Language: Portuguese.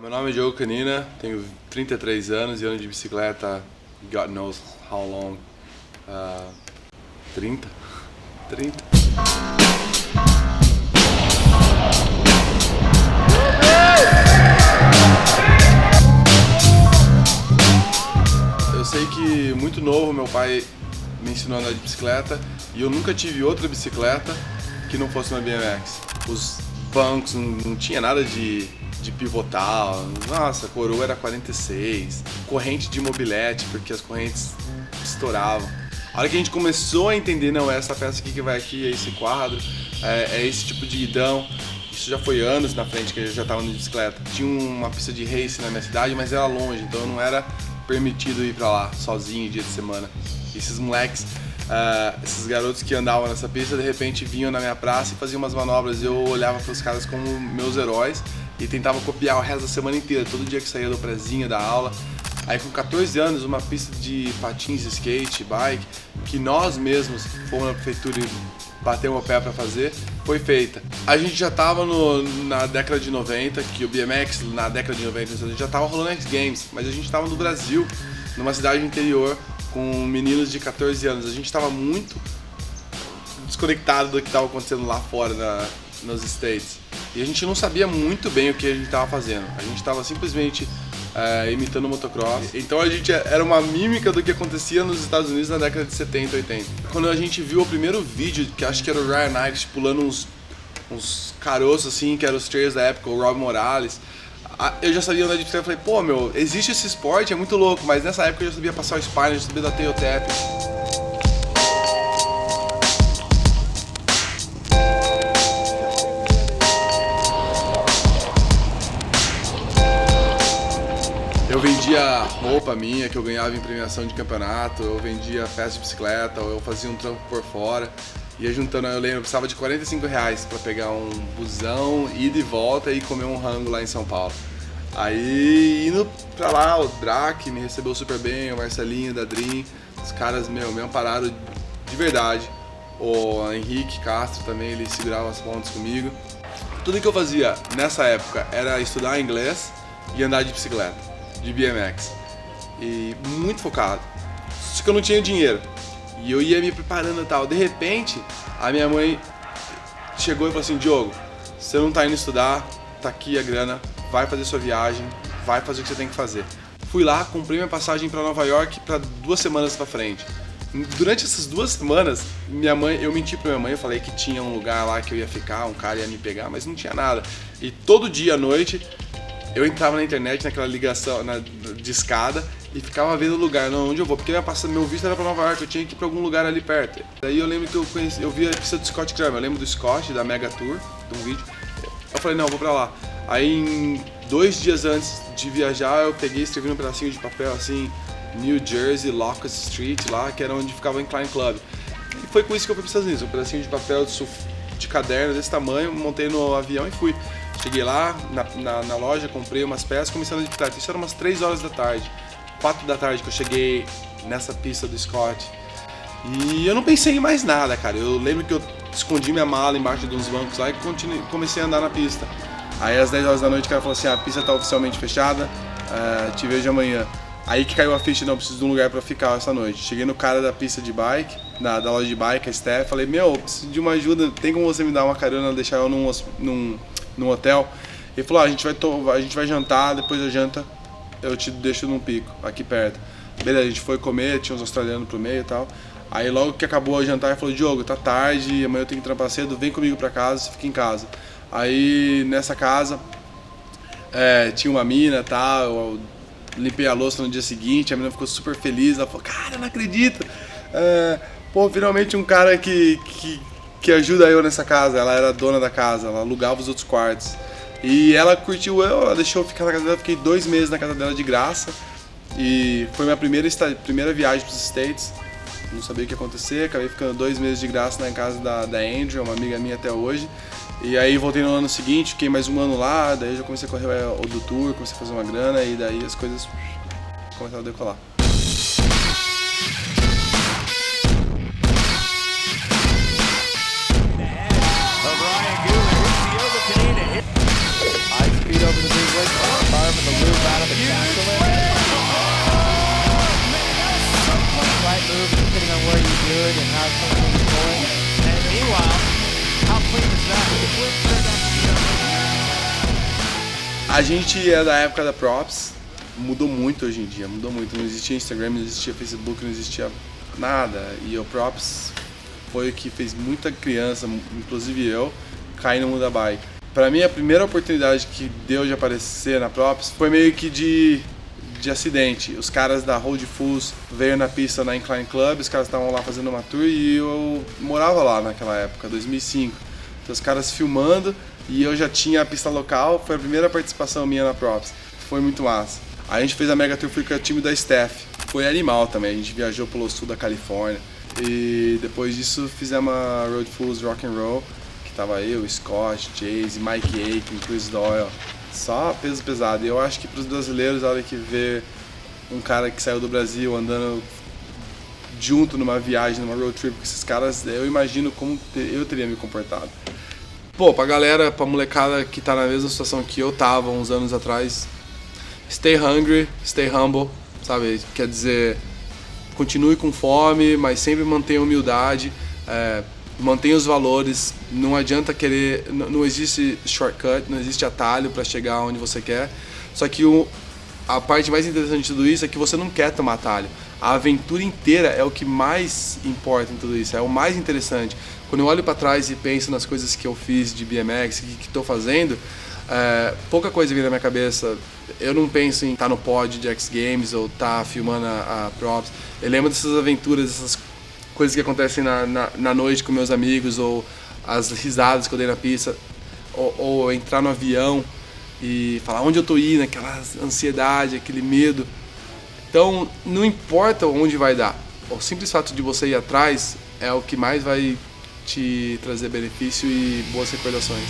Meu nome é Diogo Canina, tenho 33 anos e ando de bicicleta, God knows how long, 30? Eu sei que muito novo meu pai me ensinou a andar de bicicleta e eu nunca tive outra bicicleta que não fosse uma BMX. Os bancos não tinha nada de pivotar, nossa, a coroa era 46, corrente de mobilete, porque as correntes estouravam. A hora que a gente começou a entender, não, é essa peça aqui que vai aqui, é esse quadro, é esse tipo de guidão. Isso já foi anos na frente que eu já estava de bicicleta. Tinha uma pista de race na minha cidade, mas era longe, então não era permitido ir pra lá sozinho dia de semana. Esses moleques, esses garotos que andavam nessa pista, de repente vinham na minha praça e faziam umas manobras. Eu olhava para os caras como meus heróis e tentava copiar o resto da semana inteira, todo dia que saía do prezinho da aula. Aí com 14 anos, uma pista de patins, skate, bike, que nós mesmos fomos na prefeitura e batemos o pé para fazer, foi feita. A gente já tava na década de 90, que o BMX na década de 90 já tava rolando X Games, mas a gente tava no Brasil, numa cidade interior, com meninos de 14 anos. A gente estava muito desconectado do que estava acontecendo lá fora nos States. E a gente não sabia muito bem o que a gente estava fazendo. A gente estava simplesmente imitando motocross. Então a gente era uma mímica do que acontecia nos Estados Unidos na década de 70 e 80. Quando a gente viu o primeiro vídeo, que acho que era o Ryan Knight pulando uns caroços assim, que eram os trailers da época, o Rob Morales, eu já sabia andar de bicicleta. Eu falei, pô, meu, existe esse esporte, é muito louco, mas nessa época eu já sabia passar o spine, eu já sabia dar tail tap. Eu vendia roupa minha que eu ganhava em premiação de campeonato, eu vendia peça de bicicleta, ou eu fazia um trampo por fora. Ia juntando, eu lembro, eu precisava de R$45 para pegar um busão, ida e volta e comer um rango lá em São Paulo. Aí indo pra lá, o Drac me recebeu super bem, o Marcelinho da Dream, os caras me ampararam de verdade. O Henrique Castro também, ele segurava as pontas comigo. Tudo que eu fazia nessa época era estudar inglês e andar de bicicleta, de BMX. E muito focado. Só que eu não tinha dinheiro. E eu ia me preparando e tal. De repente, a minha mãe chegou e falou assim, Diogo, você não tá indo estudar, tá aqui a grana, vai fazer sua viagem, vai fazer o que você tem que fazer. Fui lá, comprei minha passagem para Nova York para 2 semanas pra frente. Durante essas 2 semanas, eu menti pra minha mãe, eu falei que tinha um lugar lá que eu ia ficar, um cara ia me pegar, mas não tinha nada. E todo dia à noite, eu entrava na internet, naquela ligação de escada, e ficava vendo o lugar, não, onde eu vou, porque meu visto era pra Nova York, eu tinha que ir pra algum lugar ali perto. Daí eu lembro que eu vi a pista do Scott Kramer, eu lembro do Scott, da Mega Tour, de um vídeo. Eu falei, não, eu vou pra lá. Aí, 2 dias antes de viajar, eu peguei e escrevi num pedacinho de papel, assim, New Jersey, Locust Street, lá, que era onde ficava o Incline Club. E foi com isso que eu fui pros Estados Unidos, um pedacinho de papel de caderno desse tamanho, montei no avião e fui. Cheguei lá, na loja, comprei umas peças, comecei a andar de bicicleta. Isso era umas 3 horas da tarde, 4 da tarde que eu cheguei nessa pista do Scott. E eu não pensei em mais nada, cara. Eu lembro que eu escondi minha mala embaixo de uns bancos lá e comecei a andar na pista. Aí às 10 horas da noite o cara falou assim, a pista tá oficialmente fechada, te vejo amanhã. Aí que caiu a ficha, não, preciso de um lugar pra ficar essa noite. Cheguei no cara da pista de bike, da loja de bike, a Steph, falei, meu, preciso de uma ajuda, tem como você me dar uma carona, deixar eu num hotel? Ele falou, a gente vai jantar, depois da janta eu te deixo num pico, aqui perto. Beleza, a gente foi comer, tinha uns australianos pro meio e tal. Aí logo que acabou a jantar, ele falou, Diogo, tá tarde, amanhã eu tenho que trampar cedo, vem comigo pra casa, você fica em casa. Aí nessa casa tinha uma mina e tal, eu limpei a louça no dia seguinte, a menina ficou super feliz, ela falou, cara, não acredito, pô, finalmente um cara que ajuda eu nessa casa. Ela era dona da casa, ela alugava os outros quartos. E ela curtiu eu, ela deixou eu ficar na casa dela, fiquei 2 meses na casa dela de graça. E foi minha primeira viagem para os States, não sabia o que ia acontecer, acabei ficando 2 meses de graça na casa da Andrew, uma amiga minha até hoje. E aí voltei no ano seguinte, fiquei mais 1 ano lá, daí já comecei a correr o do tour, comecei a fazer uma grana e daí as coisas começaram a decolar. High speed over the big lake, and how something's going. And meanwhile, how clean is that? The blitz turned out to be A gente é da época da Props, mudou muito hoje em dia, mudou muito. Não existia Instagram, não existia Facebook, não existia nada. E o Props foi o que fez muita criança, inclusive eu, cair no mundo da bike. Pra mim, a primeira oportunidade que deu de aparecer na Props foi meio que de acidente. Os caras da Road Fools veio na pista na Incline Club, os caras estavam lá fazendo uma tour e eu morava lá naquela época, 2005. Então os caras filmando e eu já tinha a pista local, foi a primeira participação minha na Props. Foi muito massa. Aí a gente fez a Mega Tour, fui com o time da Steph. Foi animal também, a gente viajou pelo sul da Califórnia. E depois disso fizemos a Road Fools Rock and Roll, que tava eu, Scott, Chase, Mike Aiken, Chris Doyle. Só peso pesado. E eu acho que para os brasileiros, a hora que vê um cara que saiu do Brasil andando junto numa viagem, numa road trip com esses caras, eu imagino como eu teria me comportado. Pô, pra galera, pra molecada que tá na mesma situação que eu tava uns anos atrás, stay hungry, stay humble, sabe? Quer dizer, continue com fome, mas sempre mantenha humildade, mantenha os valores, não adianta querer, não existe shortcut, não existe atalho para chegar onde você quer, só que a parte mais interessante de tudo isso é que você não quer tomar atalho. A aventura inteira é o que mais importa em tudo isso, é o mais interessante. Quando eu olho para trás e penso nas coisas que eu fiz de BMX, que estou fazendo, pouca coisa vem na minha cabeça. Eu não penso em estar no pod de X Games ou estar filmando a Props. Eu lembro dessas aventuras, dessas coisas que acontecem na noite com meus amigos, ou as risadas que eu dei na pista, ou entrar no avião e falar onde eu tô indo, aquela ansiedade, aquele medo. Então, não importa onde vai dar, o simples fato de você ir atrás é o que mais vai te trazer benefício e boas recordações.